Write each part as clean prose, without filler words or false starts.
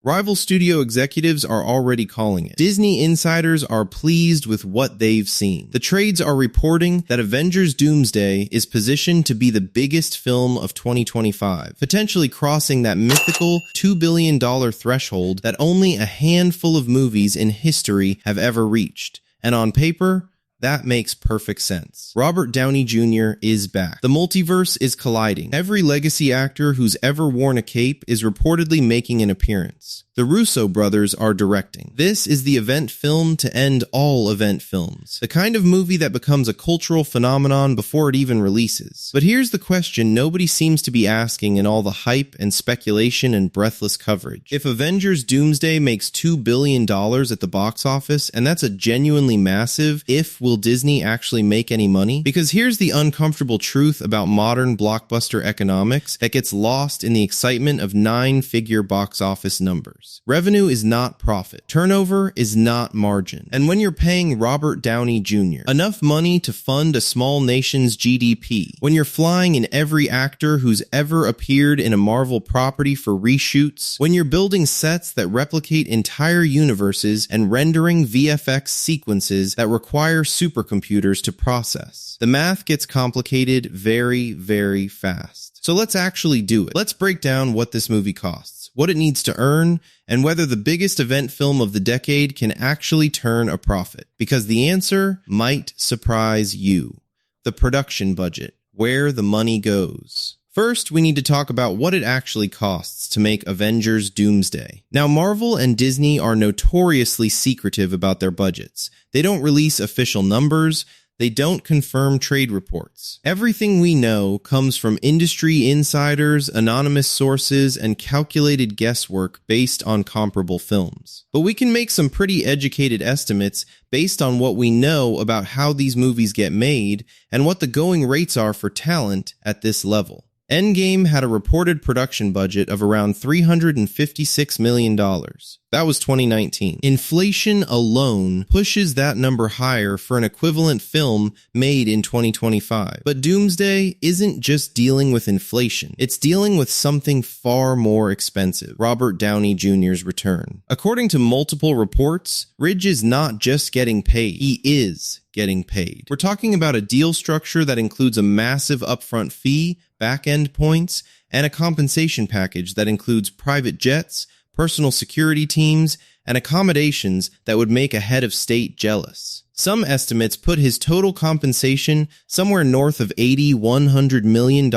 Rival studio executives are already calling it. Disney insiders are pleased with what they've seen. The trades are reporting that Avengers Doomsday is positioned to be the biggest film of 2025, potentially crossing that mythical $2 billion threshold that only a handful of movies in history have ever reached. And on paper, that makes perfect sense. Robert Downey Jr. is back. The multiverse is colliding. Every legacy actor who's ever worn a cape is reportedly making an appearance. The Russo brothers are directing. This is the event film to end all event films. The kind of movie that becomes a cultural phenomenon before it even releases. But here's the question nobody seems to be asking in all the hype and speculation and breathless coverage. If Avengers Doomsday makes $2 billion at the box office, and that's a genuinely massive, will Disney actually make any money? Because here's the uncomfortable truth about modern blockbuster economics that gets lost in the excitement of 9-figure box office numbers. Revenue is not profit. Turnover is not margin. And when you're paying Robert Downey Jr. enough money to fund a small nation's GDP, when you're flying in every actor who's ever appeared in a Marvel property for reshoots, when you're building sets that replicate entire universes and rendering VFX sequences that require supercomputers to process, the math gets complicated very, very fast. So let's actually do it. Let's break down what this movie costs, what it needs to earn, and whether the biggest event film of the decade can actually turn a profit. Because the answer might surprise you. The production budget, where the money goes. First, we need to talk about what it actually costs to make Avengers Doomsday. Now, Marvel and Disney are notoriously secretive about their budgets. They don't release official numbers. They don't confirm trade reports. Everything we know comes from industry insiders, anonymous sources, and calculated guesswork based on comparable films. But we can make some pretty educated estimates based on what we know about how these movies get made and what the going rates are for talent at this level. Endgame had a reported production budget of around $356 million. That was 2019. Inflation alone pushes that number higher for an equivalent film made in 2025. But Doomsday isn't just dealing with inflation. It's dealing with something far more expensive: Robert Downey Jr.'s return. According to multiple reports, Ridge is not just getting paid. He is getting paid. We're talking about a deal structure that includes a massive upfront fee, back-end points, and a compensation package that includes private jets, personal security teams, and accommodations that would make a head of state jealous. Some estimates put his total compensation somewhere north of $80–100 million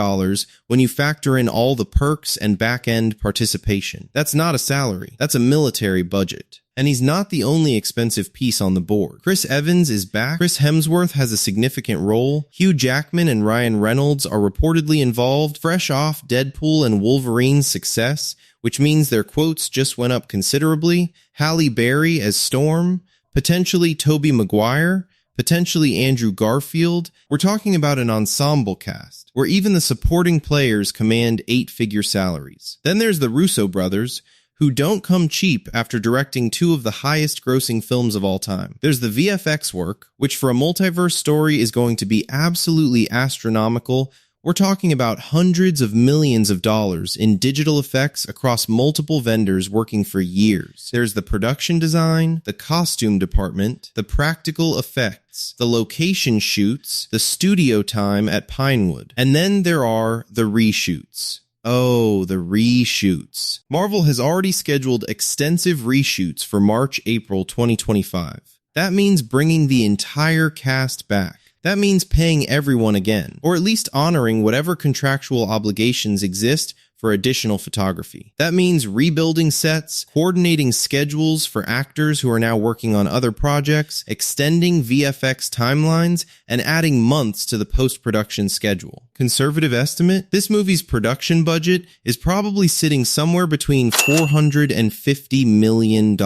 when you factor in all the perks and back-end participation. That's not a salary. That's a military budget. And he's not the only expensive piece on the board. Chris Evans is back. Chris Hemsworth has a significant role. Hugh Jackman and Ryan Reynolds are reportedly involved, fresh off Deadpool and Wolverine's success, which means their quotes just went up considerably. Halle Berry as Storm, potentially Tobey Maguire, potentially Andrew Garfield. We're talking about an ensemble cast, where even the supporting players command 8-figure salaries. Then there's the Russo brothers, who don't come cheap after directing 2 of the highest-grossing films of all time. There's the VFX work, which for a multiverse story is going to be absolutely astronomical. We're talking about hundreds of millions of dollars in digital effects across multiple vendors working for years. There's the production design, the costume department, the practical effects, the location shoots, the studio time at Pinewood. And then there are the reshoots. Oh, the reshoots. Marvel has already scheduled extensive reshoots for March-April 2025. That means bringing the entire cast back. That means paying everyone again, or at least honoring whatever contractual obligations exist for additional photography. That means rebuilding sets, coordinating schedules for actors who are now working on other projects, extending VFX timelines, and adding months to the post-production schedule. Conservative estimate? This movie's production budget is probably sitting somewhere between $450 million.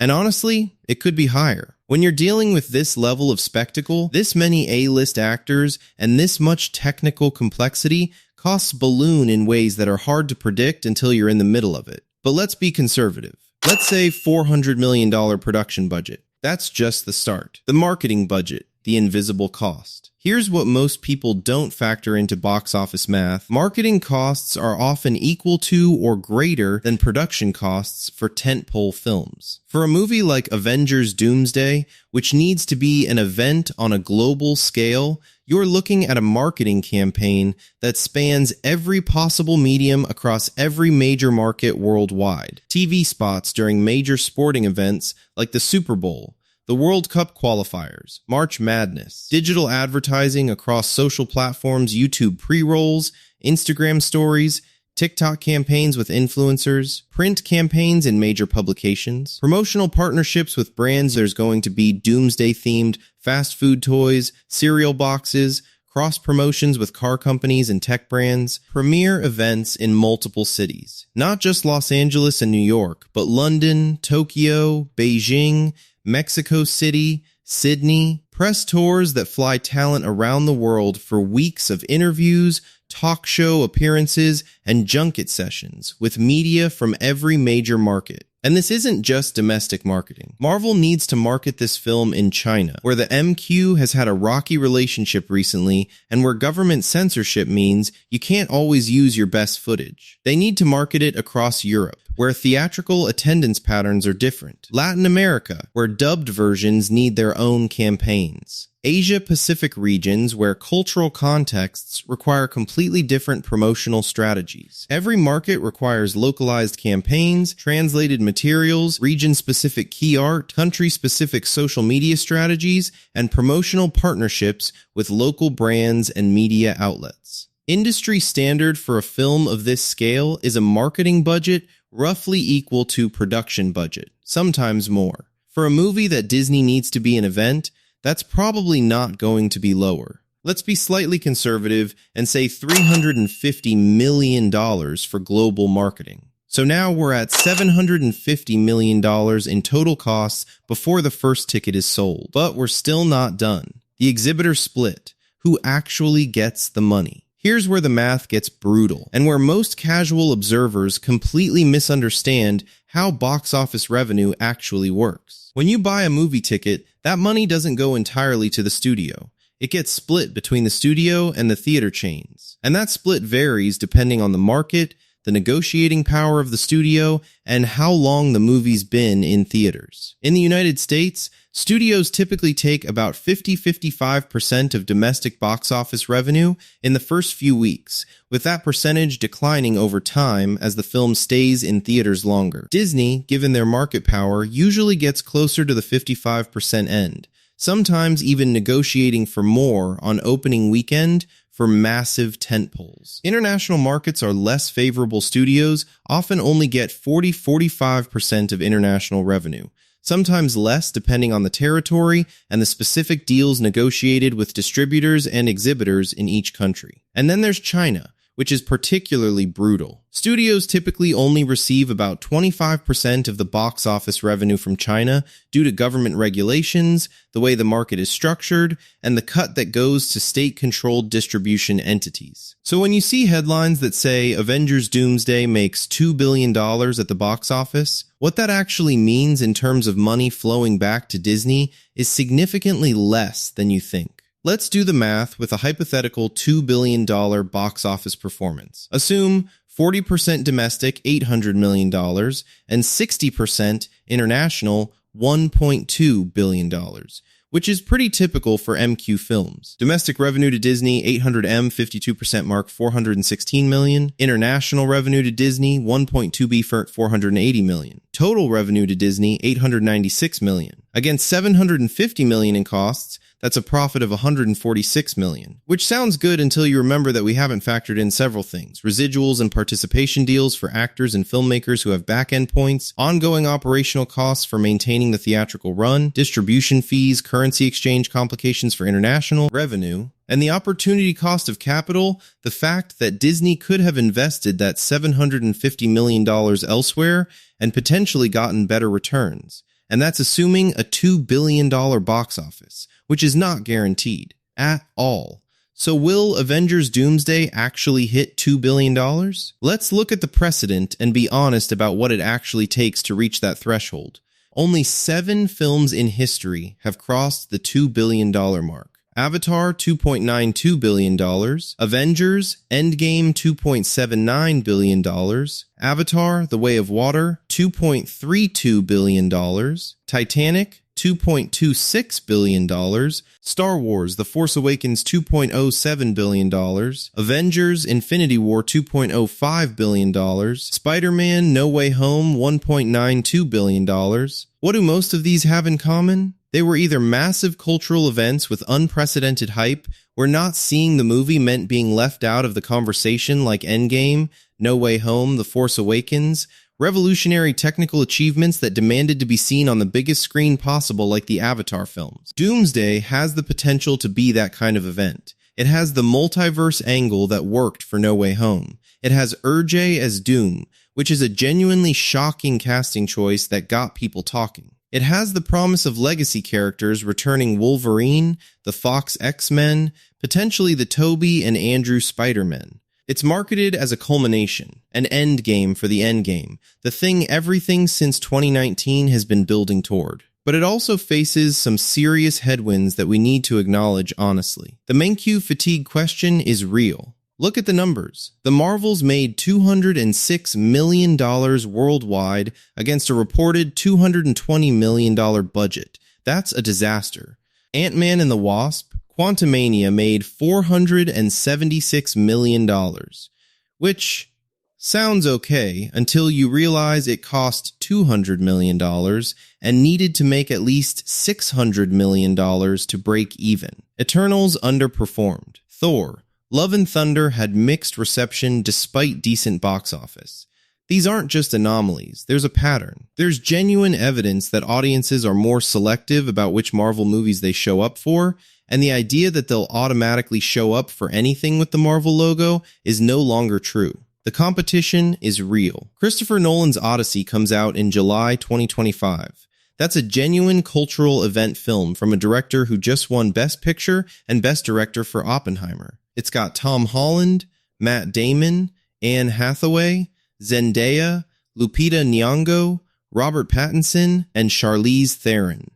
And honestly, it could be higher. When you're dealing with this level of spectacle, this many A-list actors, and this much technical complexity, costs balloon in ways that are hard to predict until you're in the middle of it. But let's be conservative. Let's say $400 million production budget. That's just the start. The marketing budget, the invisible cost. Here's what most people don't factor into box office math. Marketing costs are often equal to or greater than production costs for tentpole films. For a movie like Avengers Doomsday, which needs to be an event on a global scale, you're looking at a marketing campaign that spans every possible medium across every major market worldwide. TV spots during major sporting events like the Super Bowl, the World Cup qualifiers, March Madness, digital advertising across social platforms, YouTube pre-rolls, Instagram stories, TikTok campaigns with influencers, print campaigns in major publications, promotional partnerships with brands. There's going to be Doomsday-themed fast food toys, cereal boxes, cross-promotions with car companies and tech brands, premiere events in multiple cities. Not just Los Angeles and New York, but London, Tokyo, Beijing, Mexico City, Sydney, press tours that fly talent around the world for weeks of interviews, talk show appearances, and junket sessions with media from every major market. And this isn't just domestic marketing. Marvel needs to market this film in China, where the MQ has had a rocky relationship recently and where government censorship means you can't always use your best footage. They need to market it across Europe, where theatrical attendance patterns are different. Latin America, where dubbed versions need their own campaigns. Asia-Pacific regions where cultural contexts require completely different promotional strategies. Every market requires localized campaigns, translated materials, region-specific key art, country-specific social media strategies, and promotional partnerships with local brands and media outlets. Industry standard for a film of this scale is a marketing budget roughly equal to production budget, sometimes more. For a movie that Disney needs to be an event, that's probably not going to be lower. Let's be slightly conservative and say $350 million for global marketing. So now we're at $750 million in total costs before the first ticket is sold. But we're still not done. The exhibitor split. Who actually gets the money? Here's where the math gets brutal, and where most casual observers completely misunderstand how box office revenue actually works. When you buy a movie ticket, that money doesn't go entirely to the studio. It gets split between the studio and the theater chains. And that split varies depending on the market, the negotiating power of the studio, and how long the movie's been in theaters. In the United States, studios typically take about 50-55% of domestic box office revenue in the first few weeks, with that percentage declining over time as the film stays in theaters longer. Disney, given their market power, usually gets closer to the 55% end, sometimes even negotiating for more on opening weekend for massive tentpoles. International markets are less favorable. Studios often only get 40-45% of international revenue, sometimes less depending on the territory and the specific deals negotiated with distributors and exhibitors in each country. And then there's China, which is particularly brutal. Studios typically only receive about 25% of the box office revenue from China due to government regulations, the way the market is structured, and the cut that goes to state-controlled distribution entities. So when you see headlines that say Avengers Doomsday makes $2 billion at the box office, what that actually means in terms of money flowing back to Disney is significantly less than you think. Let's do the math with a hypothetical $2 billion box office performance. Assume 40% domestic, $800 million, and 60% international, $1.2 billion, which is pretty typical for MQ films. Domestic revenue to Disney, 800M, 52% mark, $416 million. International revenue to Disney, 1.2B for $480 million. Total revenue to Disney, $896 million. Against $750 million in costs, that's a profit of $146 million, which sounds good until you remember that we haven't factored in several things: residuals and participation deals for actors and filmmakers who have back-end points, ongoing operational costs for maintaining the theatrical run, distribution fees, currency exchange complications for international revenue, and the opportunity cost of capital, the fact that Disney could have invested that $750 million elsewhere and potentially gotten better returns. And that's assuming a $2 billion box office, which is not guaranteed at all. So will Avengers Doomsday actually hit $2 billion? Let's look at the precedent and be honest about what it actually takes to reach that threshold. Only 7 films in history have crossed the $2 billion mark. Avatar, $2.92 billion. Avengers, Endgame, $2.79 billion. Avatar, The Way of Water, $2.32 billion. Titanic, $2.26 billion. Star Wars, The Force Awakens, $2.07 billion. Avengers, Infinity War, $2.05 billion. Spider-Man, No Way Home, $1.92 billion. What do most of these have in common? They were either massive cultural events with unprecedented hype, where not seeing the movie meant being left out of the conversation, like Endgame, No Way Home, The Force Awakens, revolutionary technical achievements that demanded to be seen on the biggest screen possible, like the Avatar films. Doomsday has the potential to be that kind of event. It has the multiverse angle that worked for No Way Home. It has Urge as Doom, which is a genuinely shocking casting choice that got people talking. It has the promise of legacy characters returning: Wolverine, the Fox X-Men, potentially the Tobey and Andrew Spider-Men. It's marketed as a culmination, an endgame for the endgame, the thing everything since 2019 has been building toward. But it also faces some serious headwinds that we need to acknowledge honestly. The Manque fatigue question is real. Look at the numbers. The Marvels made $206 million worldwide against a reported $220 million budget. That's a disaster. Ant-Man and the Wasp, Quantumania made $476 million, which sounds okay until you realize it cost $200 million and needed to make at least $600 million to break even. Eternals underperformed. Thor, Love and Thunder had mixed reception despite decent box office. These aren't just anomalies, there's a pattern. There's genuine evidence that audiences are more selective about which Marvel movies they show up for, and the idea that they'll automatically show up for anything with the Marvel logo is no longer true. The competition is real. Christopher Nolan's Odyssey comes out in July 2025. That's a genuine cultural event film from a director who just won Best Picture and Best Director for Oppenheimer. It's got Tom Holland, Matt Damon, Anne Hathaway, Zendaya, Lupita Nyong'o, Robert Pattinson, and Charlize Theron.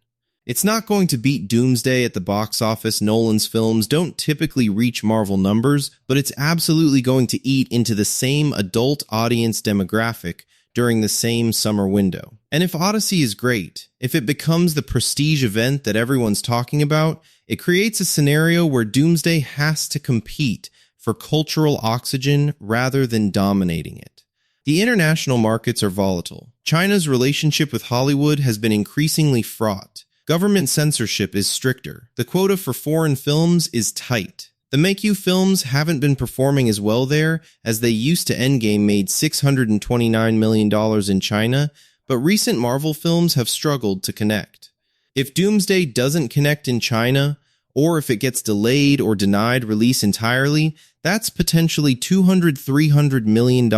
It's not going to beat Doomsday at the box office. Nolan's films don't typically reach Marvel numbers, but it's absolutely going to eat into the same adult audience demographic during the same summer window. And if Odyssey is great, if it becomes the prestige event that everyone's talking about, it creates a scenario where Doomsday has to compete for cultural oxygen rather than dominating it. The international markets are volatile. China's relationship with Hollywood has been increasingly fraught. Government censorship is stricter. The quota for foreign films is tight. The Manque films haven't been performing as well there as they used to. Endgame made $629 million in China, but recent Marvel films have struggled to connect. If Doomsday doesn't connect in China, or if it gets delayed or denied release entirely, that's potentially $200–300 million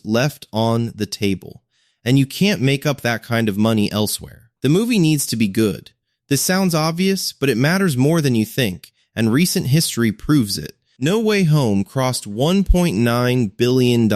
left on the table. And you can't make up that kind of money elsewhere. The movie needs to be good. This sounds obvious, but it matters more than you think, and recent history proves it. No Way Home crossed $1.9 billion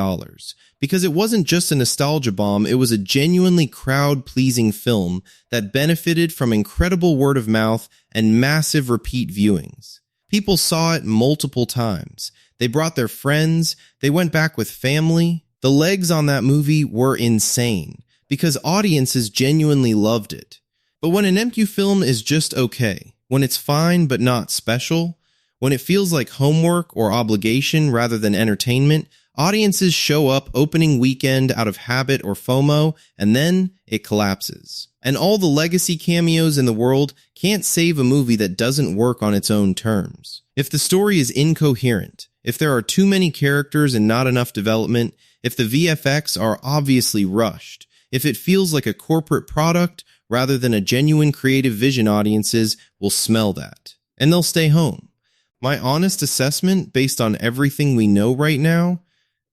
because it wasn't just a nostalgia bomb, it was a genuinely crowd-pleasing film that benefited from incredible word of mouth and massive repeat viewings. People saw it multiple times. They brought their friends, they went back with family. The legs on that movie were insane because audiences genuinely loved it. But when an MQ film is just okay, when it's fine but not special, when it feels like homework or obligation rather than entertainment, audiences show up opening weekend out of habit or FOMO, and then it collapses. And all the legacy cameos in the world can't save a movie that doesn't work on its own terms. If the story is incoherent, if there are too many characters and not enough development, if the VFX are obviously rushed, if it feels like a corporate product rather than a genuine creative vision, audiences will smell that, and they'll stay home. My honest assessment, based on everything we know right now,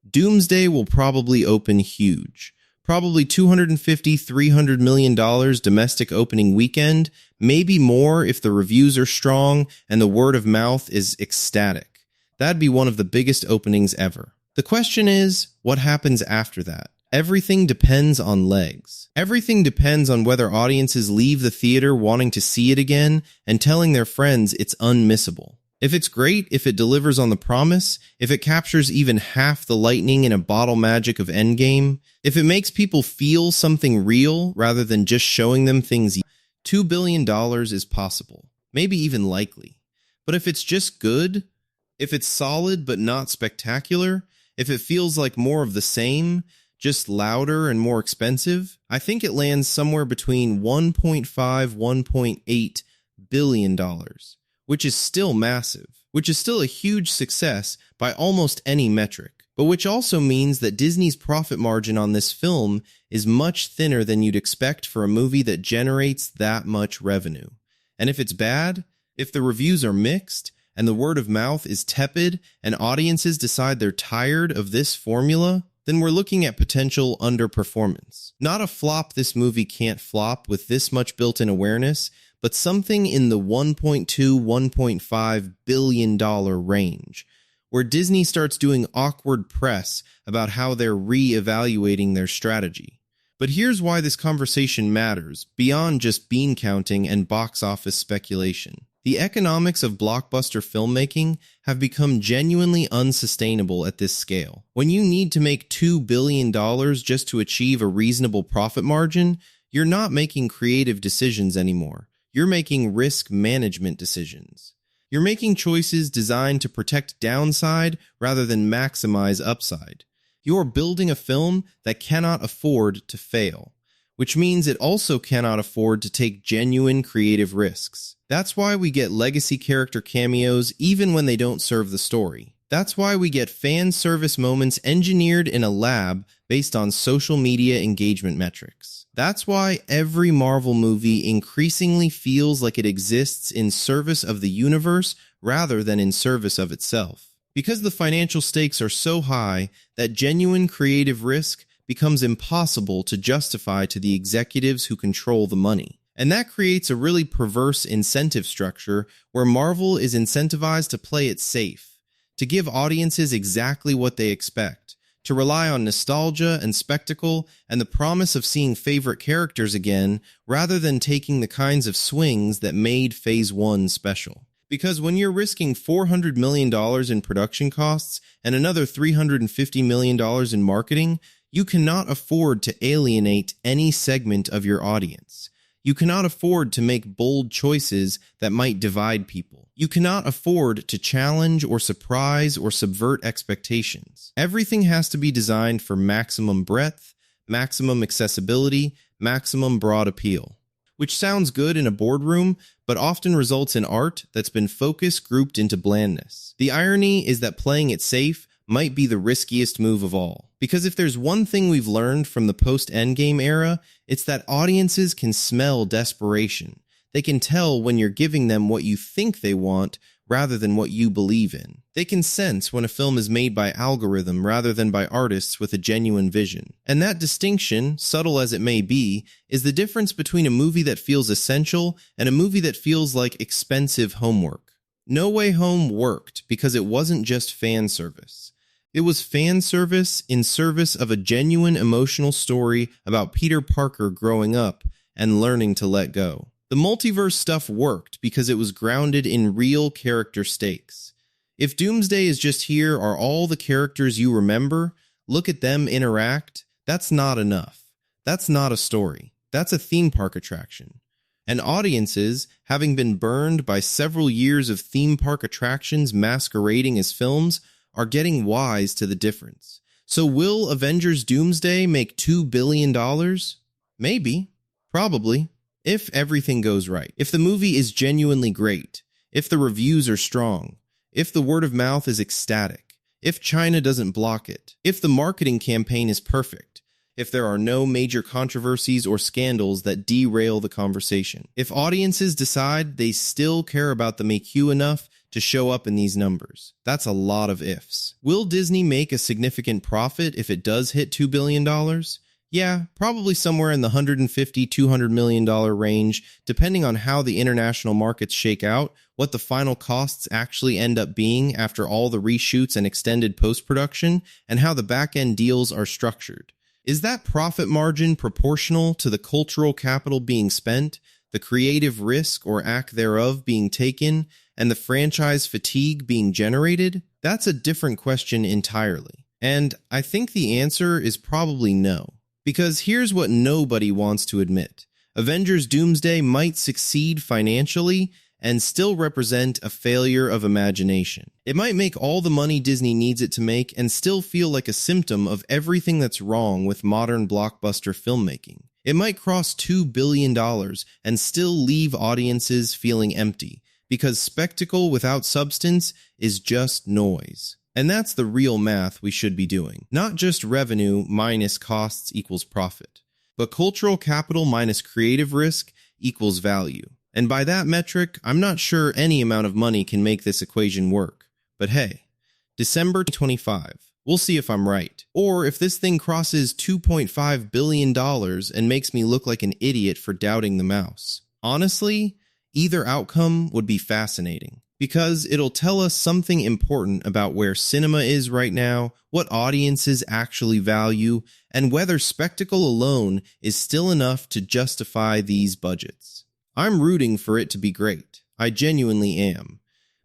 Doomsday will probably open huge. Probably $250–300 million domestic opening weekend, maybe more if the reviews are strong and the word of mouth is ecstatic. That'd be one of the biggest openings ever. The question is, what happens after that? Everything depends on legs. Everything depends on whether audiences leave the theater wanting to see it again and telling their friends it's unmissable. If it's great, if it delivers on the promise, if it captures even half the lightning in a bottle magic of Endgame, if it makes people feel something real rather than just showing them things, $2 billion is possible, maybe even likely. But if it's just good, if it's solid but not spectacular, if it feels like more of the same, just louder and more expensive, I think it lands somewhere between $1.5–1.8 billion. Which is still massive, which is still a huge success by almost any metric, but which also means that Disney's profit margin on this film is much thinner than you'd expect for a movie that generates that much revenue. And if it's bad, if the reviews are mixed, and the word of mouth is tepid, and audiences decide they're tired of this formula, then we're looking at potential underperformance. Not a flop this movie can't flop with this much built-in awareness, but something in the $1.2–1.5 billion range, where Disney starts doing awkward press about how they're re-evaluating their strategy. But here's why this conversation matters, beyond just bean counting and box office speculation. The economics of blockbuster filmmaking have become genuinely unsustainable at this scale. When you need to make $2 billion just to achieve a reasonable profit margin, you're not making creative decisions anymore. You're making risk management decisions. You're making choices designed to protect downside rather than maximize upside. You're building a film that cannot afford to fail, which means it also cannot afford to take genuine creative risks. That's why we get legacy character cameos even when they don't serve the story. That's why we get fan service moments engineered in a lab based on social media engagement metrics. That's why every Marvel movie increasingly feels like it exists in service of the universe rather than in service of itself. Because the financial stakes are so high that genuine creative risk becomes impossible to justify to the executives who control the money. And that creates a really perverse incentive structure where Marvel is incentivized to play it safe, to give audiences exactly what they expect, to rely on nostalgia and spectacle and the promise of seeing favorite characters again, rather than taking the kinds of swings that made Phase 1 special. Because when you're risking $400 million in production costs and another $350 million in marketing, you cannot afford to alienate any segment of your audience. You cannot afford to make bold choices that might divide people. You cannot afford to challenge or surprise or subvert expectations. Everything has to be designed for maximum breadth, maximum accessibility, maximum broad appeal. Which sounds good in a boardroom, but often results in art that's been focus grouped into blandness. The irony is that playing it safe might be the riskiest move of all. Because if there's one thing we've learned from the post-Endgame era, it's that audiences can smell desperation. They can tell when you're giving them what you think they want rather than what you believe in. They can sense when a film is made by algorithm rather than by artists with a genuine vision. And that distinction, subtle as it may be, is the difference between a movie that feels essential and a movie that feels like expensive homework. No Way Home worked because it wasn't just fan service. It was fan service in service of a genuine emotional story about Peter Parker growing up and learning to let go. The multiverse stuff worked because it was grounded in real character stakes. If Doomsday is just here are all the characters you remember, look at them interact, that's not enough. That's not a story. That's a theme park attraction. And audiences, having been burned by several years of theme park attractions masquerading as films, are getting wise to the difference. So will Avengers Doomsday make $2 billion? Maybe. Probably. If everything goes right. If the movie is genuinely great. If the reviews are strong. If the word of mouth is ecstatic. If China doesn't block it. If the marketing campaign is perfect. If there are no major controversies or scandals that derail the conversation. If audiences decide they still care about the MAQ enough to show up in these numbers. That's a lot of ifs. Will Disney make a significant profit if it does hit $2 billion? Yeah, probably somewhere in the $150–200 million range, depending on how the international markets shake out, what the final costs actually end up being after all the reshoots and extended post-production, and how the back-end deals are structured. Is that profit margin proportional to the cultural capital being spent, the creative risk or lack thereof being taken, and the franchise fatigue being generated? That's a different question entirely. And I think the answer is probably no. Because here's what nobody wants to admit. Avengers Doomsday might succeed financially and still represent a failure of imagination. It might make all the money Disney needs it to make and still feel like a symptom of everything that's wrong with modern blockbuster filmmaking. It might cross $2 billion and still leave audiences feeling empty, because spectacle without substance is just noise. And that's the real math we should be doing. Not just revenue minus costs equals profit, but cultural capital minus creative risk equals value. And by that metric, I'm not sure any amount of money can make this equation work. But hey, December 25. We'll see if I'm right. Or if this thing crosses $2.5 billion and makes me look like an idiot for doubting the mouse. Honestly, either outcome would be fascinating, because it'll tell us something important about where cinema is right now, what audiences actually value, and whether spectacle alone is still enough to justify these budgets. I'm rooting for it to be great. I genuinely am.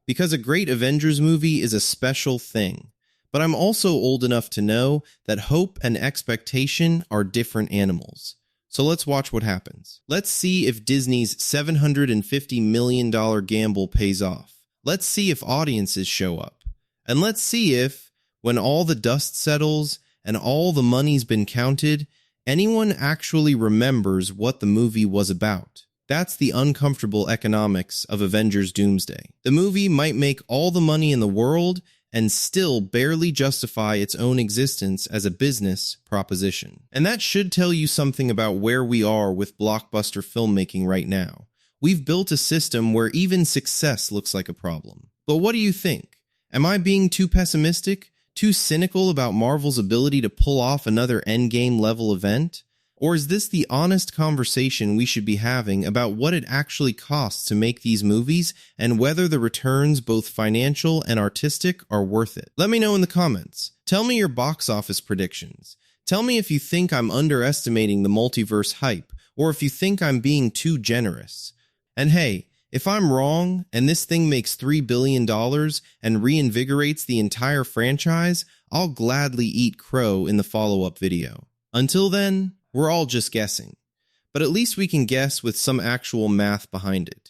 Because a great Avengers movie is a special thing. But I'm also old enough to know that hope and expectation are different animals. So let's watch what happens. Let's see if Disney's $750 million gamble pays off. Let's see if audiences show up. And let's see if, when all the dust settles and all the money's been counted, anyone actually remembers what the movie was about. That's the uncomfortable economics of Avengers Doomsday. The movie might make all the money in the world and still barely justify its own existence as a business proposition. And that should tell you something about where we are with blockbuster filmmaking right now. We've built a system where even success looks like a problem. But what do you think? Am I being too pessimistic? Too cynical about Marvel's ability to pull off another Endgame-level event? Or is this the honest conversation we should be having about what it actually costs to make these movies and whether the returns, both financial and artistic, are worth it? Let me know in the comments. Tell me your box office predictions. Tell me if you think I'm underestimating the multiverse hype, or if you think I'm being too generous. And hey, if I'm wrong and this thing makes $3 billion and reinvigorates the entire franchise, I'll gladly eat crow in the follow-up video. Until then, we're all just guessing. But at least we can guess with some actual math behind it.